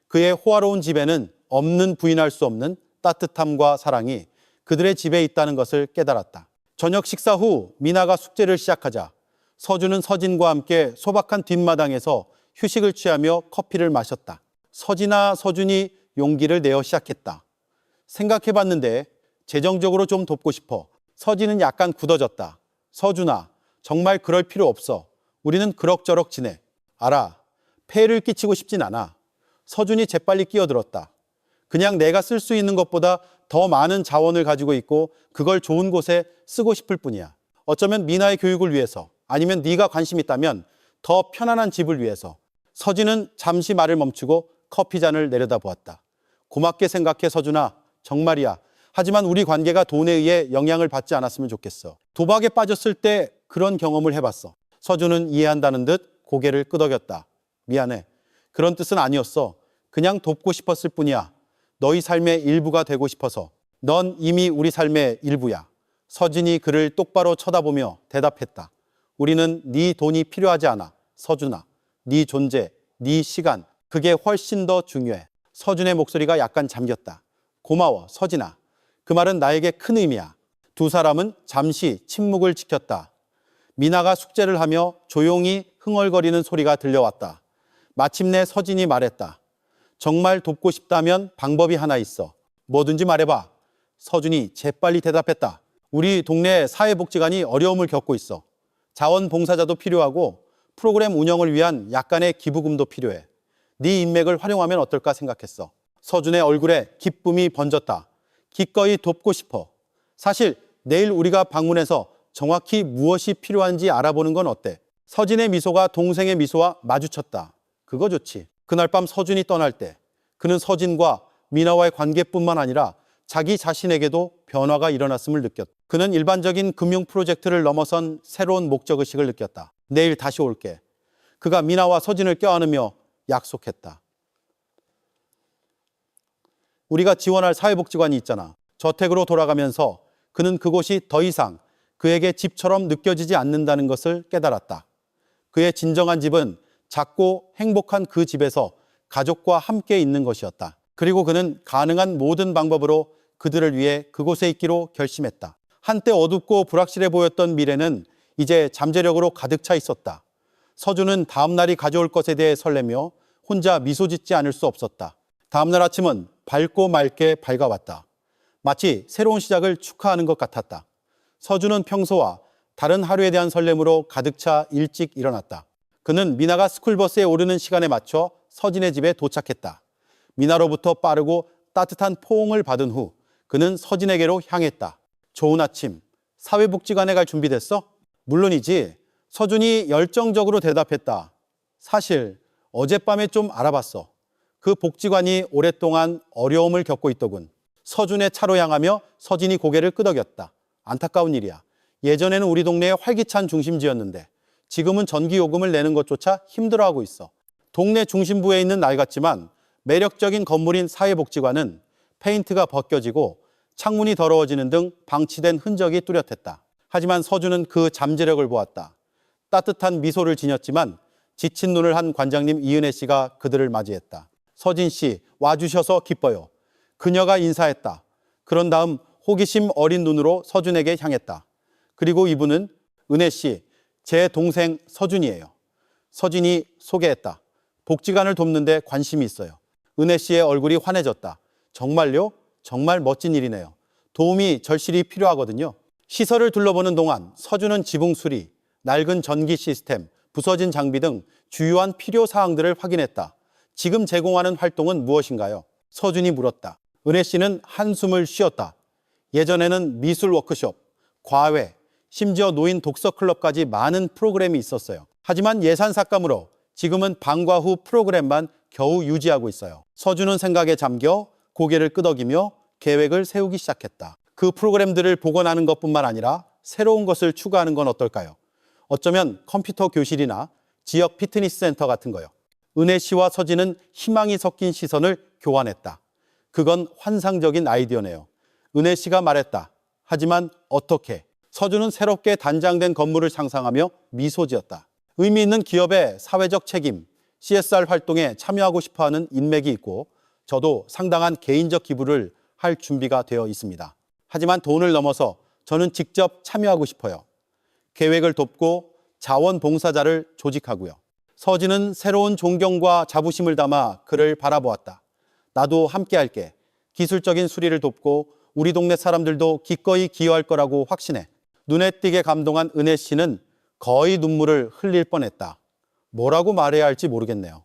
그의 호화로운 집에는 없는 부인할 수 없는 따뜻함과 사랑이 그들의 집에 있다는 것을 깨달았다. 저녁 식사 후 미나가 숙제를 시작하자 서준은 서진과 함께 소박한 뒷마당에서 휴식을 취하며 커피를 마셨다. 서진아, 서준이 용기를 내어 시작했다. 생각해봤는데 재정적으로 좀 돕고 싶어. 서진은 약간 굳어졌다. 서준아, 정말 그럴 필요 없어. 우리는 그럭저럭 지내. 알아. 폐해를 끼치고 싶진 않아. 서준이 재빨리 끼어들었다. 그냥 내가 쓸 수 있는 것보다 더 많은 자원을 가지고 있고 그걸 좋은 곳에 쓰고 싶을 뿐이야. 어쩌면 미나의 교육을 위해서 아니면 네가 관심 있다면 더 편안한 집을 위해서. 서진은 잠시 말을 멈추고 커피잔을 내려다보았다. 고맙게 생각해 서준아. 정말이야. 하지만 우리 관계가 돈에 의해 영향을 받지 않았으면 좋겠어. 도박에 빠졌을 때 그런 경험을 해봤어. 서준은 이해한다는 듯 고개를 끄덕였다. 미안해. 그런 뜻은 아니었어. 그냥 돕고 싶었을 뿐이야. 너희 삶의 일부가 되고 싶어서. 넌 이미 우리 삶의 일부야. 서진이 그를 똑바로 쳐다보며 대답했다. 우리는 네 돈이 필요하지 않아. 서준아. 네 존재, 네 시간, 그게 훨씬 더 중요해. 서준의 목소리가 약간 잠겼다. 고마워, 서진아. 그 말은 나에게 큰 의미야. 두 사람은 잠시 침묵을 지켰다. 미나가 숙제를 하며 조용히 흥얼거리는 소리가 들려왔다. 마침내 서진이 말했다. 정말 돕고 싶다면 방법이 하나 있어. 뭐든지 말해봐. 서준이 재빨리 대답했다. 우리 동네 사회복지관이 어려움을 겪고 있어. 자원봉사자도 필요하고 프로그램 운영을 위한 약간의 기부금도 필요해. 네 인맥을 활용하면 어떨까 생각했어. 서준의 얼굴에 기쁨이 번졌다. 기꺼이 돕고 싶어. 사실 내일 우리가 방문해서 정확히 무엇이 필요한지 알아보는 건 어때? 서진의 미소가 동생의 미소와 마주쳤다. 그거 좋지. 그날 밤 서준이 떠날 때 그는 서진과 미나와의 관계뿐만 아니라 자기 자신에게도 변화가 일어났음을 느꼈다. 그는 일반적인 금융 프로젝트를 넘어선 새로운 목적의식을 느꼈다. 내일 다시 올게. 그가 미나와 서진을 껴안으며 약속했다. 우리가 지원할 사회복지관이 있잖아. 저택으로 돌아가면서 그는 그곳이 더 이상 그에게 집처럼 느껴지지 않는다는 것을 깨달았다. 그의 진정한 집은 작고 행복한 그 집에서 가족과 함께 있는 것이었다. 그리고 그는 가능한 모든 방법으로 그들을 위해 그곳에 있기로 결심했다. 한때 어둡고 불확실해 보였던 미래는 이제 잠재력으로 가득 차 있었다. 서준은 다음 날이 가져올 것에 대해 설레며 혼자 미소 짓지 않을 수 없었다. 다음 날 아침은 밝고 맑게 밝아왔다. 마치 새로운 시작을 축하하는 것 같았다. 서준은 평소와 다른 하루에 대한 설렘으로 가득 차 일찍 일어났다. 그는 미나가 스쿨버스에 오르는 시간에 맞춰 서진의 집에 도착했다. 미나로부터 빠르고 따뜻한 포옹을 받은 후 그는 서진에게로 향했다. 좋은 아침. 사회복지관에 갈 준비됐어? 물론이지. 서준이 열정적으로 대답했다. 사실 어젯밤에 좀 알아봤어. 그 복지관이 오랫동안 어려움을 겪고 있더군. 서준의 차로 향하며 서진이 고개를 끄덕였다. 안타까운 일이야. 예전에는 우리 동네의 활기찬 중심지였는데 지금은 전기요금을 내는 것조차 힘들어하고 있어. 동네 중심부에 있는 날 같지만 매력적인 건물인 사회복지관은 페인트가 벗겨지고 창문이 더러워지는 등 방치된 흔적이 뚜렷했다. 하지만 서준은 그 잠재력을 보았다. 따뜻한 미소를 지녔지만 지친 눈을 한 관장님 이은혜 씨가 그들을 맞이했다. 서진 씨, 와주셔서 기뻐요. 그녀가 인사했다. 그런 다음 호기심 어린 눈으로 서준에게 향했다. 그리고 이분은 은혜 씨, 제 동생 서준이에요. 서진이 소개했다. 복지관을 돕는데 관심이 있어요. 은혜 씨의 얼굴이 환해졌다. 정말요? 정말 멋진 일이네요. 도움이 절실히 필요하거든요. 시설을 둘러보는 동안 서준은 지붕 수리, 낡은 전기 시스템, 부서진 장비 등 주요한 필요 사항들을 확인했다. 지금 제공하는 활동은 무엇인가요? 서준이 물었다. 은혜 씨는 한숨을 쉬었다. 예전에는 미술 워크숍, 과외, 심지어 노인 독서 클럽까지 많은 프로그램이 있었어요. 하지만 예산 삭감으로 지금은 방과 후 프로그램만 겨우 유지하고 있어요. 서준은 생각에 잠겨 고개를 끄덕이며 계획을 세우기 시작했다. 그 프로그램들을 복원하는 것뿐만 아니라 새로운 것을 추가하는 건 어떨까요? 어쩌면 컴퓨터 교실이나 지역 피트니스 센터 같은 거요. 은혜 씨와 서진은 희망이 섞인 시선을 교환했다. 그건 환상적인 아이디어네요. 은혜 씨가 말했다. 하지만 어떻게? 서준은 새롭게 단장된 건물을 상상하며 미소 지었다. 의미 있는 기업의 사회적 책임, CSR 활동에 참여하고 싶어하는 인맥이 있고 저도 상당한 개인적 기부를 할 준비가 되어 있습니다. 하지만 돈을 넘어서 저는 직접 참여하고 싶어요. 계획을 돕고 자원봉사자를 조직하고요. 서진은 새로운 존경과 자부심을 담아 그를 바라보았다. 나도 함께 할게. 기술적인 수리를 돕고 우리 동네 사람들도 기꺼이 기여할 거라고 확신해. 눈에 띄게 감동한 은혜 씨는 거의 눈물을 흘릴 뻔했다. 뭐라고 말해야 할지 모르겠네요.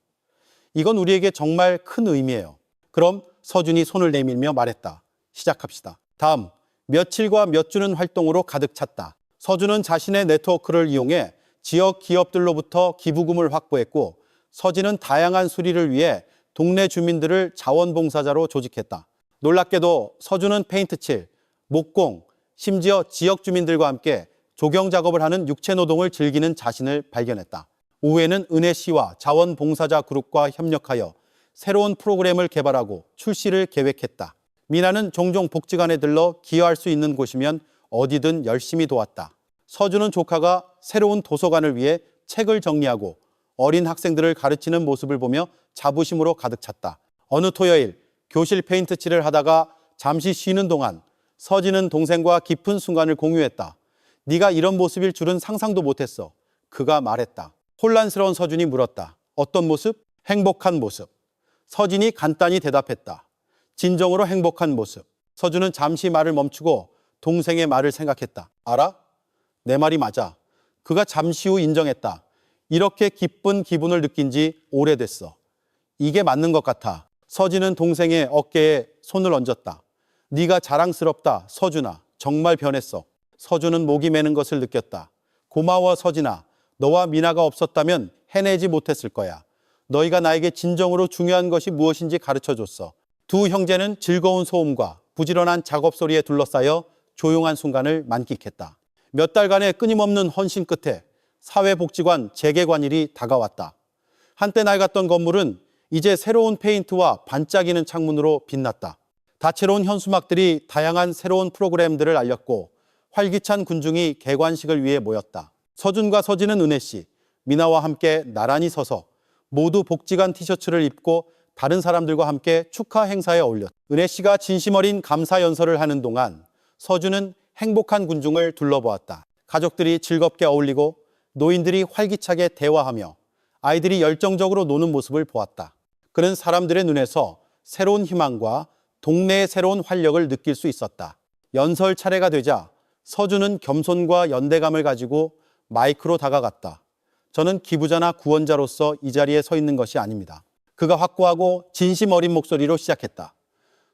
이건 우리에게 정말 큰 의미예요. 그럼 서준이 손을 내밀며 말했다. 시작합시다. 다음 며칠과 몇 주는 활동으로 가득 찼다. 서준은 자신의 네트워크를 이용해 지역 기업들로부터 기부금을 확보했고 서진은 다양한 수리를 위해 동네 주민들을 자원봉사자로 조직했다. 놀랍게도 서준은 페인트칠, 목공, 심지어 지역 주민들과 함께 조경 작업을 하는 육체 노동을 즐기는 자신을 발견했다. 오후에는 은혜 씨와 자원봉사자 그룹과 협력하여 새로운 프로그램을 개발하고 출시를 계획했다. 미나는 종종 복지관에 들러 기여할 수 있는 곳이면 어디든 열심히 도왔다. 서준은 조카가 새로운 도서관을 위해 책을 정리하고 어린 학생들을 가르치는 모습을 보며 자부심으로 가득 찼다. 어느 토요일 교실 페인트칠을 하다가 잠시 쉬는 동안 서진은 동생과 깊은 순간을 공유했다. 네가 이런 모습일 줄은 상상도 못했어. 그가 말했다. 혼란스러운 서준이 물었다. 어떤 모습? 행복한 모습. 서진이 간단히 대답했다. 진정으로 행복한 모습. 서준은 잠시 말을 멈추고 동생의 말을 생각했다. 알아? 내 말이 맞아. 그가 잠시 후 인정했다. 이렇게 기쁜 기분을 느낀 지 오래됐어. 이게 맞는 것 같아. 서진은 동생의 어깨에 손을 얹었다. 네가 자랑스럽다, 서준아. 정말 변했어. 서준은 목이 메는 것을 느꼈다. 고마워, 서진아. 너와 미나가 없었다면 해내지 못했을 거야. 너희가 나에게 진정으로 중요한 것이 무엇인지 가르쳐줬어. 두 형제는 즐거운 소음과 부지런한 작업 소리에 둘러싸여 조용한 순간을 만끽했다. 몇 달간의 끊임없는 헌신 끝에 사회복지관 재개관일이 다가왔다. 한때 낡았던 건물은 이제 새로운 페인트와 반짝이는 창문으로 빛났다. 다채로운 현수막들이 다양한 새로운 프로그램들을 알렸고 활기찬 군중이 개관식을 위해 모였다. 서준과 서진은 은혜 씨, 미나와 함께 나란히 서서 모두 복지관 티셔츠를 입고 다른 사람들과 함께 축하 행사에 어울렸다. 은혜 씨가 진심 어린 감사 연설을 하는 동안 서준은 행복한 군중을 둘러보았다. 가족들이 즐겁게 어울리고 노인들이 활기차게 대화하며 아이들이 열정적으로 노는 모습을 보았다. 그는 사람들의 눈에서 새로운 희망과 동네의 새로운 활력을 느낄 수 있었다. 연설 차례가 되자 서준은 겸손과 연대감을 가지고 마이크로 다가갔다. 저는 기부자나 구원자로서 이 자리에 서 있는 것이 아닙니다. 그가 확고하고 진심 어린 목소리로 시작했다.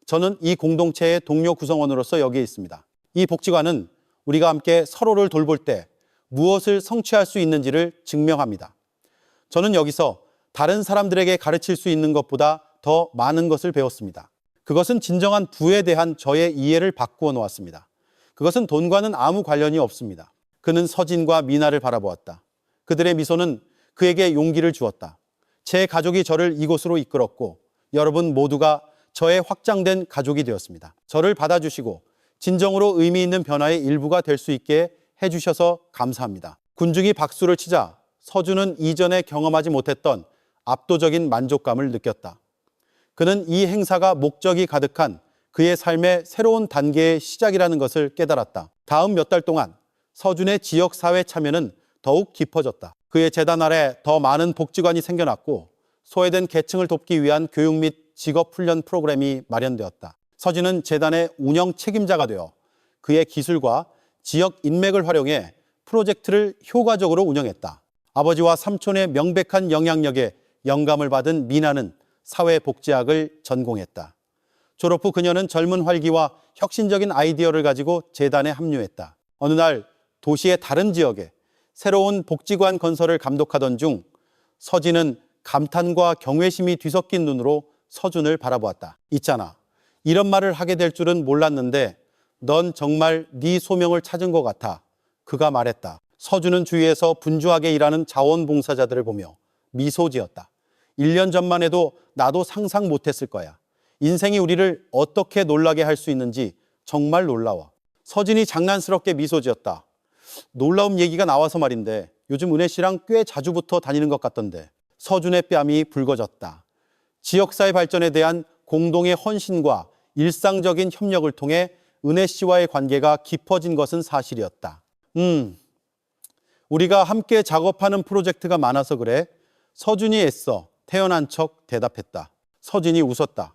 저는 이 공동체의 동료 구성원으로서 여기에 있습니다. 이 복지관은 우리가 함께 서로를 돌볼 때 무엇을 성취할 수 있는지를 증명합니다. 저는 여기서 다른 사람들에게 가르칠 수 있는 것보다 더 많은 것을 배웠습니다. 그것은 진정한 부에 대한 저의 이해를 바꾸어 놓았습니다. 그것은 돈과는 아무 관련이 없습니다. 그는 서진과 미나를 바라보았다. 그들의 미소는 그에게 용기를 주었다. 제 가족이 저를 이곳으로 이끌었고 여러분 모두가 저의 확장된 가족이 되었습니다. 저를 받아주시고 진정으로 의미 있는 변화의 일부가 될 수 있게 해주셔서 감사합니다. 군중이 박수를 치자 서준은 이전에 경험하지 못했던 압도적인 만족감을 느꼈다. 그는 이 행사가 목적이 가득한 그의 삶의 새로운 단계의 시작이라는 것을 깨달았다. 다음 몇 달 동안 서준의 지역사회 참여는 더욱 깊어졌다. 그의 재단 아래 더 많은 복지관이 생겨났고 소외된 계층을 돕기 위한 교육 및 직업훈련 프로그램이 마련되었다. 서준은 재단의 운영 책임자가 되어 그의 기술과 지역 인맥을 활용해 프로젝트를 효과적으로 운영했다. 아버지와 삼촌의 명백한 영향력에 영감을 받은 미나는 사회복지학을 전공했다. 졸업 후 그녀는 젊은 활기와 혁신적인 아이디어를 가지고 재단에 합류했다. 어느 날 도시의 다른 지역에 새로운 복지관 건설을 감독하던 중 서진은 감탄과 경외심이 뒤섞인 눈으로 서준을 바라보았다. 있잖아. 이런 말을 하게 될 줄은 몰랐는데 넌 정말 네 소명을 찾은 것 같아. 그가 말했다. 서준은 주위에서 분주하게 일하는 자원봉사자들을 보며 미소 지었다. 1년 전만 해도 나도 상상 못했을 거야. 인생이 우리를 어떻게 놀라게 할 수 있는지 정말 놀라워. 서진이 장난스럽게 미소 지었다. 놀라운 얘기가 나와서 말인데 요즘 은혜 씨랑 꽤 자주부터 다니는 것 같던데. 서준의 뺨이 붉어졌다. 지역사회 발전에 대한 공동의 헌신과 일상적인 협력을 통해 은혜 씨와의 관계가 깊어진 것은 사실이었다. 우리가 함께 작업하는 프로젝트가 많아서 그래. 서준이 애써 태연한 척 대답했다. 서진이 웃었다.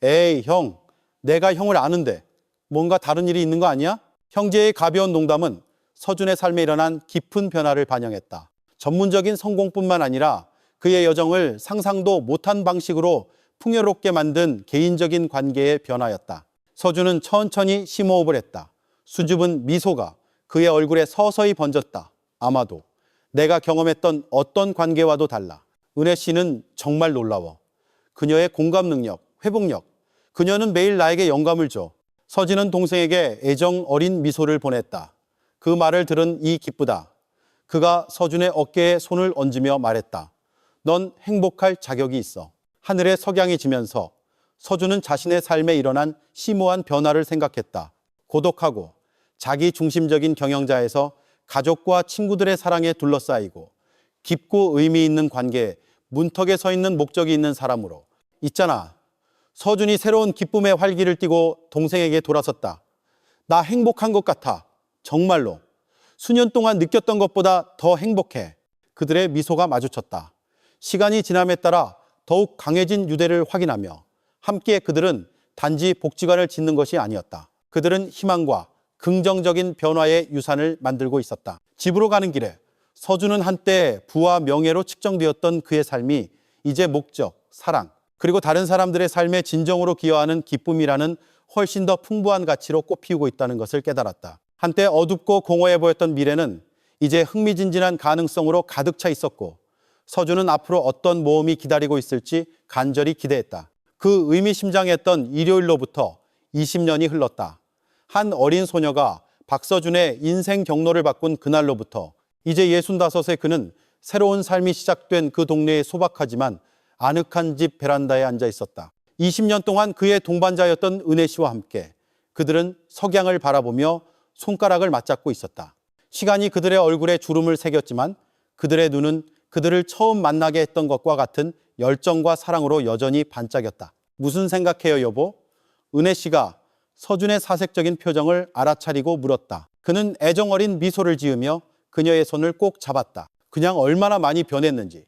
에이 형, 내가 형을 아는데 뭔가 다른 일이 있는 거 아니야? 형제의 가벼운 농담은 서준의 삶에 일어난 깊은 변화를 반영했다. 전문적인 성공뿐만 아니라 그의 여정을 상상도 못한 방식으로 풍요롭게 만든 개인적인 관계의 변화였다. 서준은 천천히 심호흡을 했다. 수줍은 미소가 그의 얼굴에 서서히 번졌다. 아마도 내가 경험했던 어떤 관계와도 달라. 은혜 씨는 정말 놀라워. 그녀의 공감 능력, 회복력. 그녀는 매일 나에게 영감을 줘. 서진은 동생에게 애정 어린 미소를 보냈다. 그 말을 들은 이 기쁘다. 그가 서준의 어깨에 손을 얹으며 말했다. 넌 행복할 자격이 있어. 하늘에 석양이 지면서 서준은 자신의 삶에 일어난 심오한 변화를 생각했다. 고독하고 자기 중심적인 경영자에서 가족과 친구들의 사랑에 둘러싸이고 깊고 의미 있는 관계에 문턱에 서 있는 목적이 있는 사람으로. 있잖아. 서준이 새로운 기쁨의 활기를 띠고 동생에게 돌아섰다. 나 행복한 것 같아. 정말로. 수년 동안 느꼈던 것보다 더 행복해. 그들의 미소가 마주쳤다. 시간이 지남에 따라 더욱 강해진 유대를 확인하며 함께 그들은 단지 복지관을 짓는 것이 아니었다. 그들은 희망과 긍정적인 변화의 유산을 만들고 있었다. 집으로 가는 길에 서준은 한때 부와 명예로 측정되었던 그의 삶이 이제 목적, 사랑, 그리고 다른 사람들의 삶에 진정으로 기여하는 기쁨이라는 훨씬 더 풍부한 가치로 꽃피우고 있다는 것을 깨달았다. 한때 어둡고 공허해 보였던 미래는 이제 흥미진진한 가능성으로 가득 차 있었고 서준은 앞으로 어떤 모험이 기다리고 있을지 간절히 기대했다. 그 의미심장했던 일요일로부터 20년이 흘렀다. 한 어린 소녀가 박서준의 인생 경로를 바꾼 그날로부터 이제 65의 그는 새로운 삶이 시작된 그 동네의 소박하지만 아늑한 집 베란다에 앉아 있었다. 20년 동안 그의 동반자였던 은혜 씨와 함께 그들은 석양을 바라보며 손가락을 맞잡고 있었다. 시간이 그들의 얼굴에 주름을 새겼지만 그들의 눈은 그들을 처음 만나게 했던 것과 같은 열정과 사랑으로 여전히 반짝였다. 무슨 생각해요, 여보? 은혜 씨가 서준의 사색적인 표정을 알아차리고 물었다. 그는 애정 어린 미소를 지으며 그녀의 손을 꼭 잡았다. 그냥 얼마나 많이 변했는지,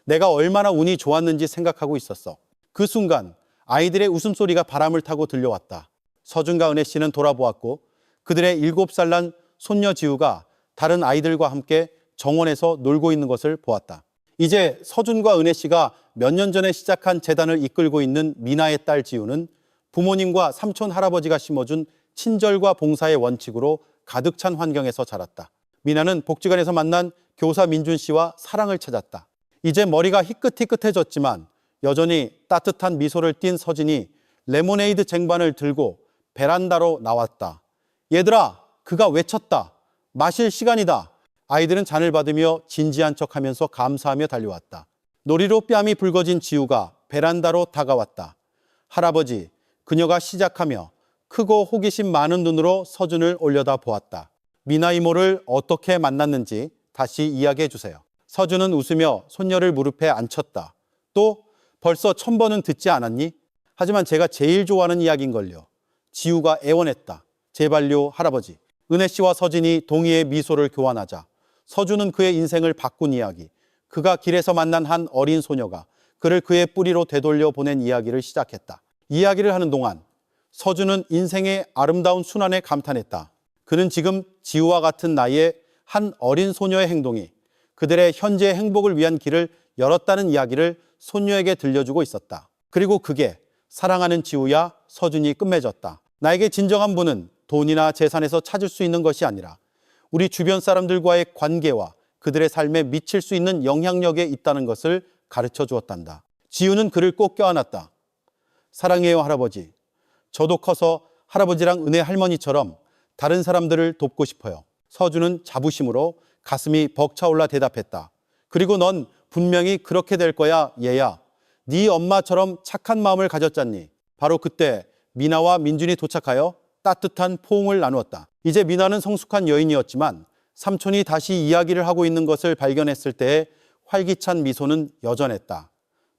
내가 얼마나 운이 좋았는지 생각하고 있었어. 그 순간 아이들의 웃음소리가 바람을 타고 들려왔다. 서준과 은혜 씨는 돌아보았고 그들의 7살 난 손녀 지우가 다른 아이들과 함께 정원에서 놀고 있는 것을 보았다. 이제 서준과 은혜 씨가 몇 년 전에 시작한 재단을 이끌고 있는 미나의 딸 지우는 부모님과 삼촌 할아버지가 심어준 친절과 봉사의 원칙으로 가득 찬 환경에서 자랐다. 미나는 복지관에서 만난 교사 민준 씨와 사랑을 찾았다. 이제 머리가 희끗희끗해졌지만 여전히 따뜻한 미소를 띤 서진이 레모네이드 쟁반을 들고 베란다로 나왔다. 얘들아, 그가 외쳤다. 마실 시간이다. 아이들은 잔을 받으며 진지한 척하면서 감사하며 달려왔다. 놀이로 뺨이 붉어진 지우가 베란다로 다가왔다. 할아버지, 그녀가 시작하며 크고 호기심 많은 눈으로 서준을 올려다 보았다. 미나 이모를 어떻게 만났는지 다시 이야기해 주세요. 서준은 웃으며 손녀를 무릎에 앉혔다. 또 벌써 1000번은 듣지 않았니? 하지만 제가 제일 좋아하는 이야기인걸요. 지우가 애원했다. 제발요, 할아버지. 은혜 씨와 서진이 동의의 미소를 교환하자 서준은 그의 인생을 바꾼 이야기, 그가 길에서 만난 한 어린 소녀가 그를 그의 뿌리로 되돌려 보낸 이야기를 시작했다. 이야기를 하는 동안 서준은 인생의 아름다운 순환에 감탄했다. 그는 지금 지우와 같은 나이의 한 어린 소녀의 행동이 그들의 현재의 행복을 위한 길을 열었다는 이야기를 손녀에게 들려주고 있었다. 그리고 그게 사랑하는 지우야, 서준이 끝맺었다. 나에게 진정한 분은 돈이나 재산에서 찾을 수 있는 것이 아니라 우리 주변 사람들과의 관계와 그들의 삶에 미칠 수 있는 영향력에 있다는 것을 가르쳐 주었단다. 지우는 그를 꼭 껴안았다. 사랑해요, 할아버지. 저도 커서 할아버지랑 은혜 할머니처럼 다른 사람들을 돕고 싶어요. 서준은 자부심으로 가슴이 벅차올라 대답했다. 그리고 넌 분명히 그렇게 될 거야, 얘야. 네 엄마처럼 착한 마음을 가졌잖니. 바로 그때 미나와 민준이 도착하여 따뜻한 포옹을 나누었다. 이제 미나는 성숙한 여인이었지만 삼촌이 다시 이야기를 하고 있는 것을 발견했을 때의 활기찬 미소는 여전했다.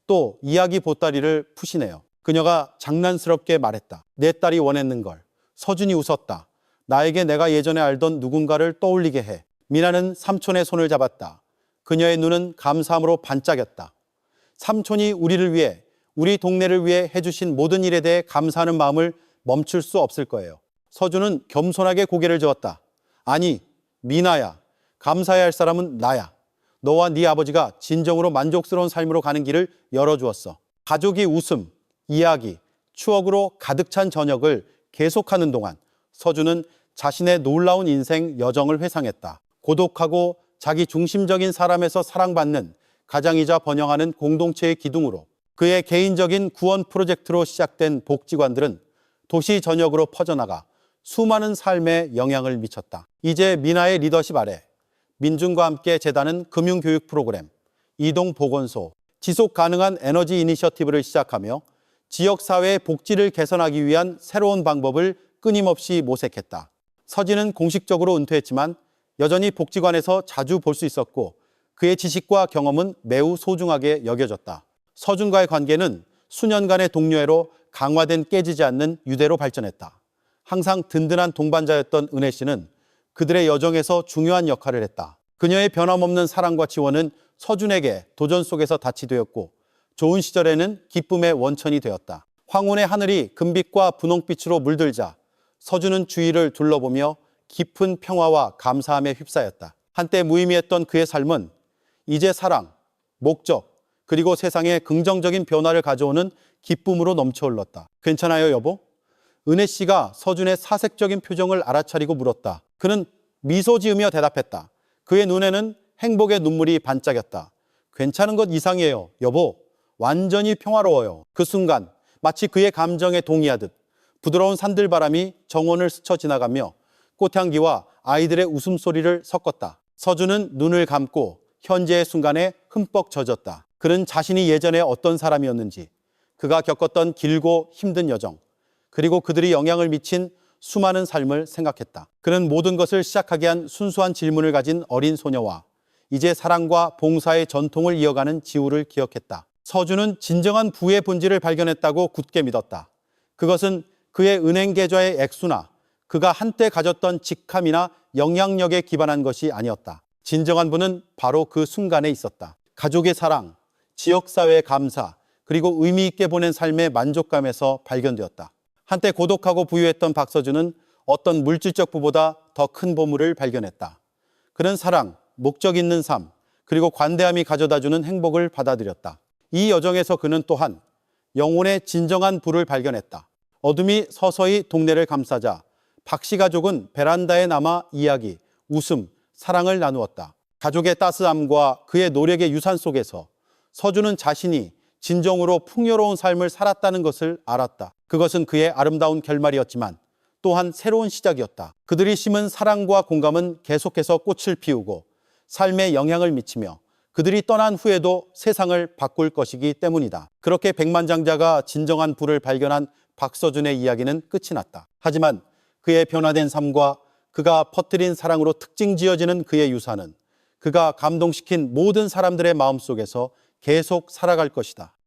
또 이야기 보따리를 푸시네요. 그녀가 장난스럽게 말했다. 내 딸이 원했는 걸. 서준이 웃었다. 나에게 내가 예전에 알던 누군가를 떠올리게 해. 미나는 삼촌의 손을 잡았다. 그녀의 눈은 감사함으로 반짝였다. 삼촌이 우리를 위해, 우리 동네를 위해 해주신 모든 일에 대해 감사하는 마음을 멈출 수 없을 거예요. 서준은 겸손하게 고개를 저었다. 아니, 미나야. 감사해야 할 사람은 나야. 너와 네 아버지가 진정으로 만족스러운 삶으로 가는 길을 열어주었어. 가족이 웃음, 이야기, 추억으로 가득 찬 저녁을 계속하는 동안 서준은 자신의 놀라운 인생 여정을 회상했다. 고독하고 자기 중심적인 사람에서 사랑받는 가장이자 번영하는 공동체의 기둥으로 그의 개인적인 구원 프로젝트로 시작된 복지관들은 도시 전역으로 퍼져나가 수많은 삶에 영향을 미쳤다. 이제 미나의 리더십 아래 민준과 함께 재단은 금융교육 프로그램, 이동보건소, 지속가능한 에너지 이니셔티브를 시작하며 지역사회의 복지를 개선하기 위한 새로운 방법을 끊임없이 모색했다. 서진은 공식적으로 은퇴했지만 여전히 복지관에서 자주 볼 수 있었고 그의 지식과 경험은 매우 소중하게 여겨졌다. 서준과의 관계는 수년간의 동료애로 강화된 깨지지 않는 유대로 발전했다. 항상 든든한 동반자였던 은혜 씨는 그들의 여정에서 중요한 역할을 했다. 그녀의 변함없는 사랑과 지원은 서준에게 도전 속에서 닻이 되었고 좋은 시절에는 기쁨의 원천이 되었다. 황혼의 하늘이 금빛과 분홍빛으로 물들자 서준은 주위를 둘러보며 깊은 평화와 감사함에 휩싸였다. 한때 무의미했던 그의 삶은 이제 사랑, 목적, 그리고 세상에 긍정적인 변화를 가져오는 기쁨으로 넘쳐 흘렀다. 괜찮아요, 여보? 은혜 씨가 서준의 사색적인 표정을 알아차리고 물었다. 그는 미소 지으며 대답했다. 그의 눈에는 행복의 눈물이 반짝였다. 괜찮은 것 이상이에요, 여보. 완전히 평화로워요. 그 순간 마치 그의 감정에 동의하듯 부드러운 산들바람이 정원을 스쳐 지나가며 꽃향기와 아이들의 웃음소리를 섞었다. 서준은 눈을 감고 현재의 순간에 흠뻑 젖었다. 그는 자신이 예전에 어떤 사람이었는지, 그가 겪었던 길고 힘든 여정, 그리고 그들이 영향을 미친 수많은 삶을 생각했다. 그는 모든 것을 시작하게 한 순수한 질문을 가진 어린 소녀와 이제 사랑과 봉사의 전통을 이어가는 지우를 기억했다. 서준은 진정한 부의 본질을 발견했다고 굳게 믿었다. 그것은 그의 은행 계좌의 액수나 그가 한때 가졌던 직함이나 영향력에 기반한 것이 아니었다. 진정한 부는 바로 그 순간에 있었다. 가족의 사랑, 지역사회의 감사, 그리고 의미 있게 보낸 삶의 만족감에서 발견되었다. 한때 고독하고 부유했던 박서준은 어떤 물질적 부보다 더 큰 보물을 발견했다. 그는 사랑, 목적 있는 삶, 그리고 관대함이 가져다주는 행복을 받아들였다. 이 여정에서 그는 또한 영혼의 진정한 부를 발견했다. 어둠이 서서히 동네를 감싸자 박씨 가족은 베란다에 남아 이야기, 웃음, 사랑을 나누었다. 가족의 따스함과 그의 노력의 유산 속에서 서준은 자신이 진정으로 풍요로운 삶을 살았다는 것을 알았다. 그것은 그의 아름다운 결말이었지만 또한 새로운 시작이었다. 그들이 심은 사랑과 공감은 계속해서 꽃을 피우고 삶에 영향을 미치며 그들이 떠난 후에도 세상을 바꿀 것이기 때문이다. 그렇게 백만장자가 진정한 부를 발견한 박서준의 이야기는 끝이 났다. 하지만 그의 변화된 삶과 그가 퍼뜨린 사랑으로 특징 지어지는 그의 유산은 그가 감동시킨 모든 사람들의 마음속에서 계속 살아갈 것이다.